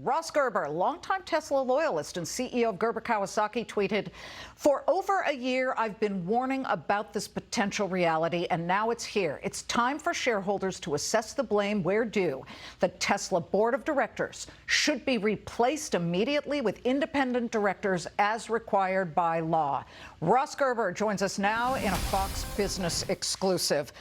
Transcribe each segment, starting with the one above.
Ross Gerber, longtime Tesla loyalist and CEO of Gerber Kawasaki, tweeted, "For over a year, I've been warning about this potential reality, and now it's here. It's time for shareholders to assess the blame where due. The Tesla board of directors should be replaced immediately with independent directors as required by law." Ross Gerber joins us now in a Fox Business exclusive.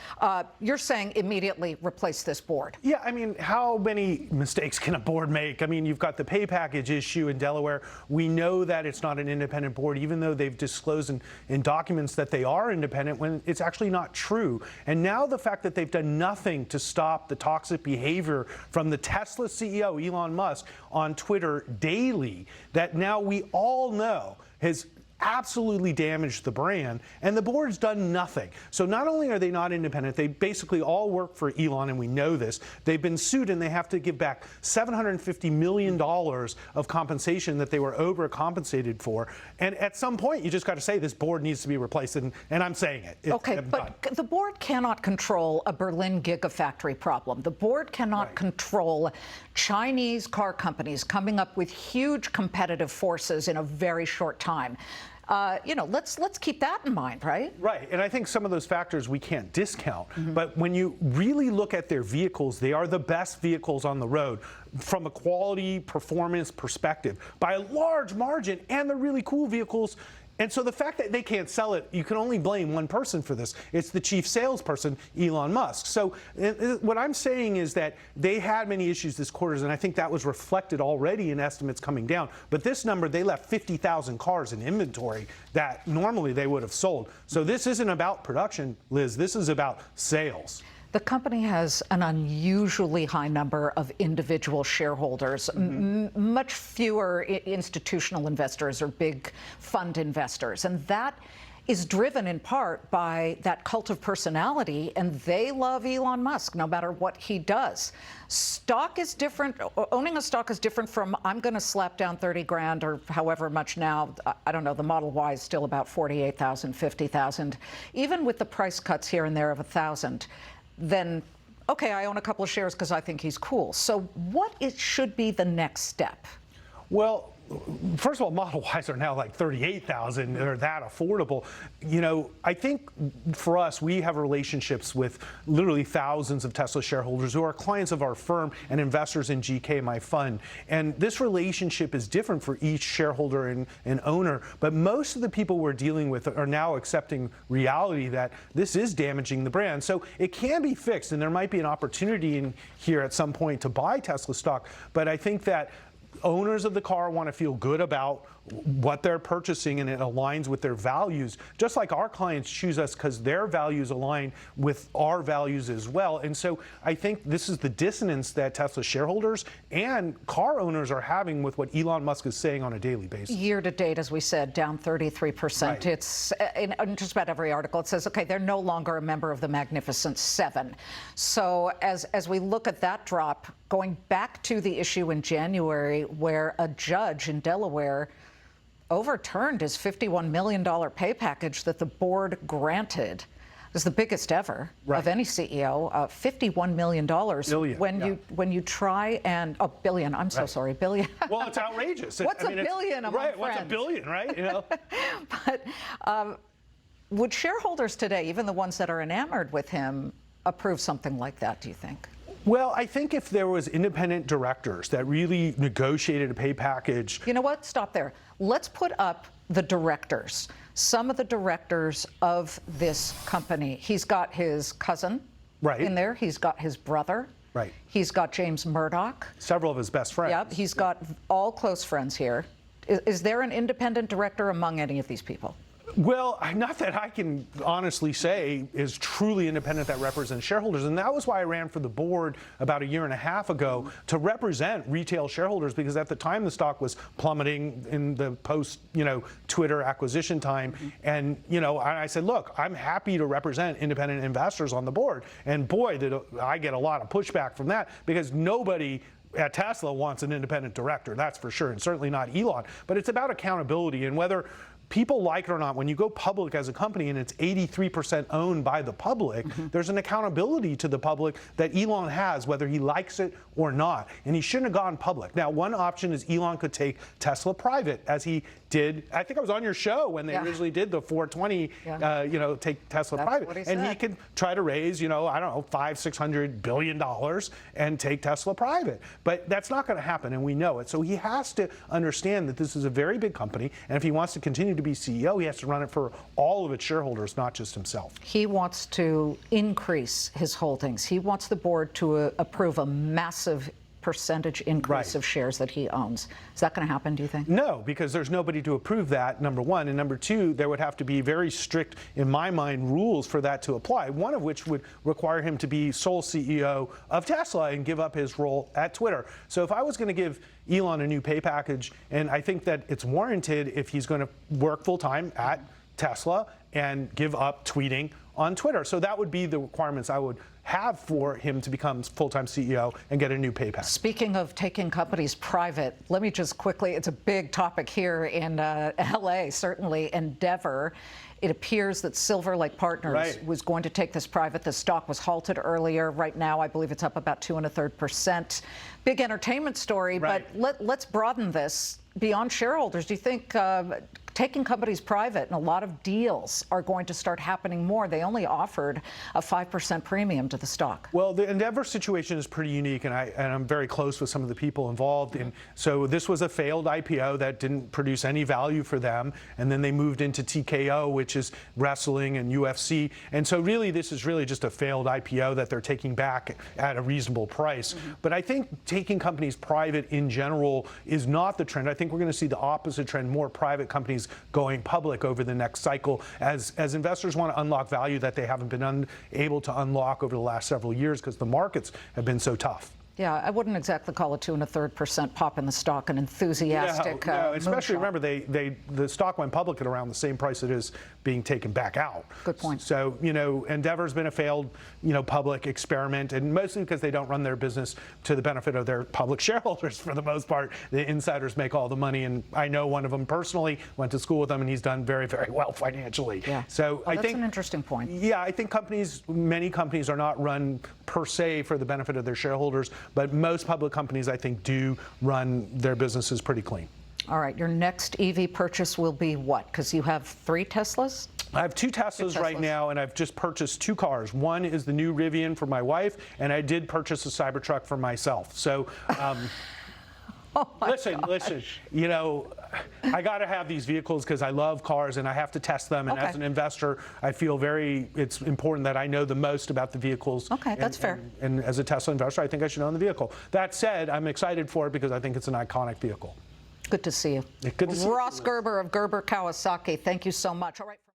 You're saying immediately replace this board. Yeah, I mean, how many mistakes can a board make? I mean, you've got the pay package issue in Delaware. We know that it's not an independent board, even though they've disclosed in documents that they are independent, when it's actually not true. And now the fact that they've done nothing to stop the toxic behavior from the Tesla CEO, Elon Musk, on Twitter daily, that now we all know has absolutely damaged the brand, and the board's done nothing. So not only are they not independent, they basically all work for Elon, and we know this. They've been sued, and they have to give back $750 million of compensation that they were overcompensated for. And at some point, you just got to say this board needs to be replaced, and I'm saying it. Okay, but the board cannot control a Berlin Gigafactory problem. The board cannot control Chinese car companies coming up with huge competitive forces in a very short time. Let's keep that in mind, right? Right, and I think some of those factors we can't discount. But when you really look at their vehicles, they are the best vehicles on the road from a quality performance perspective by a large margin, and they're really cool vehicles. And so the fact that they can't sell it, you can only blame one person for this. It's the chief salesperson, Elon Musk. So what I'm saying is that they had many issues this quarter, and I think that was reflected already in estimates coming down. But this number, they left 50,000 cars in inventory that normally they would have sold. So this isn't about production, Liz. This is about sales. The company has an unusually high number of individual shareholders, much fewer institutional investors or big fund investors. And that is driven in part by that cult of personality, and they love Elon Musk no matter what he does. Stock is different. Owning a stock is different from, I'm going to slap down 30 grand or however much now. I don't know, the Model Y is still about 48,000, 50,000. Even with the price cuts here and there of 1,000. Then, okay, I own a couple of shares because I think he's cool. So what should be the next step? Well, first of all, Model Ys are now like 38,000. They're that affordable. You know, I think for us, we have relationships with literally thousands of Tesla shareholders who are clients of our firm and investors in GK, my fund. And this relationship is different for each shareholder and owner. But most of the people we're dealing with are now accepting reality that this is damaging the brand. So it can be fixed, and there might be an opportunity in here at some point to buy Tesla stock. But I think that owners of the car want to feel good about what they're purchasing, and it aligns with their values, just like our clients choose us because their values align with our values as well. And so I think this is the dissonance that Tesla shareholders and car owners are having with what Elon Musk is saying on a daily basis. Year to date, as we said, down 33%. Right. It's in just about every article. It says, okay, they're no longer a member of the Magnificent Seven. So as we look at that drop, going back to the issue in January where a judge in Delaware overturned his $51 million pay package that the board granted. It was the biggest ever of any CEO, $51 million. Billion, when you try and, billion, I'm so sorry, billion. Well, it's outrageous. What's a billion among friends? What's a billion, right? You know? But would shareholders today, even the ones that are enamored with him, approve something like that, do you think? Well, I think if there was independent directors that really negotiated a pay package. You know what? Stop there. Let's put up the directors, some of the directors of this company. He's got his cousin in there. He's got his brother. Right. He's got James Murdoch. Several of his best friends. Yep. He's got all close friends here. Is there an independent director among any of these people? Well, not that I can honestly say is truly independent that represents shareholders. And that was why I ran for the board about a year and a half ago to represent retail shareholders, because at the time the stock was plummeting in the post, Twitter acquisition time. And, I said, look, I'm happy to represent independent investors on the board. And boy, did I get a lot of pushback from that, because nobody at Tesla wants an independent director, that's for sure, and certainly not Elon. But it's about accountability and whether people like it or not, when you go public as a company and it's 83% owned by the public, there's an accountability to the public that Elon has, whether he likes it or not. And he shouldn't have gone public. Now, one option is Elon could take Tesla private, as he did. I think I was on your show when they originally did the 420, take Tesla private. And he could try to raise, I don't know, $500-600 billion and take Tesla private. But that's not going to happen, and we know it. So he has to understand that this is a very big company, and if he wants to continue to be CEO, he has to run it for all of its shareholders, not just himself. He wants to increase his holdings. He wants the board to approve a massive percentage increase of shares that he owns. Is that going to happen, do you think? No, because there's nobody to approve that, number one. And number two, there would have to be very strict, in my mind, rules for that to apply, one of which would require him to be sole CEO of Tesla and give up his role at Twitter. So if I was going to give Elon a new pay package, and I think that it's warranted if he's going to work full-time at Tesla and give up tweeting on Twitter. So that would be the requirements I would have for him to become full-time CEO and get a new pay package. Speaking of taking companies private, let me just quickly, it's a big topic here in LA, certainly, Endeavor. It appears that Silver Lake Partners was going to take this private. The stock was halted earlier. Right now, I believe it's up about 2 1/3%. Big entertainment story, but let's broaden this beyond shareholders. Do you think taking companies private and a lot of deals are going to start happening more? They only offered a 5% premium to the stock. Well, the Endeavor situation is pretty unique, and I'm very close with some of the people involved. And so this was a failed IPO that didn't produce any value for them, and then they moved into TKO, which is wrestling and UFC. And so really, this is really just a failed IPO that they're taking back at a reasonable price. But I think taking companies private in general is not the trend. I think we're going to see the opposite trend, more private companies going public over the next cycle as investors want to unlock value that they haven't been able to unlock over the last several years because the markets have been so tough. Yeah, I wouldn't exactly call a 2 1/3% pop in the stock an enthusiastic no, especially remember the stock went public at around the same price it is being taken back out. Good point. So Endeavor's been a failed public experiment, and mostly because they don't run their business to the benefit of their public shareholders for the most part. The insiders make all the money, and I know one of them personally, went to school with them, and he's done very, very well financially. Yeah. So I think that's an interesting point. Yeah, I think many companies are not run per se for the benefit of their shareholders. But most public companies, I think, do run their businesses pretty clean. All right. Your next EV purchase will be what? Because you have 3 Teslas? I have 2 Teslas right now, and I've just purchased 2 cars. One is the new Rivian for my wife, and I did purchase a Cybertruck for myself. So, listen, I got to have these vehicles because I love cars and I have to test them. And as an investor, I feel it's important that I know the most about the vehicles. Okay, that's fair. And as a Tesla investor, I think I should own the vehicle. That said, I'm excited for it because I think it's an iconic vehicle. Good to see you. Good to see you. Ross Gerber of Gerber Kawasaki, thank you so much. All right.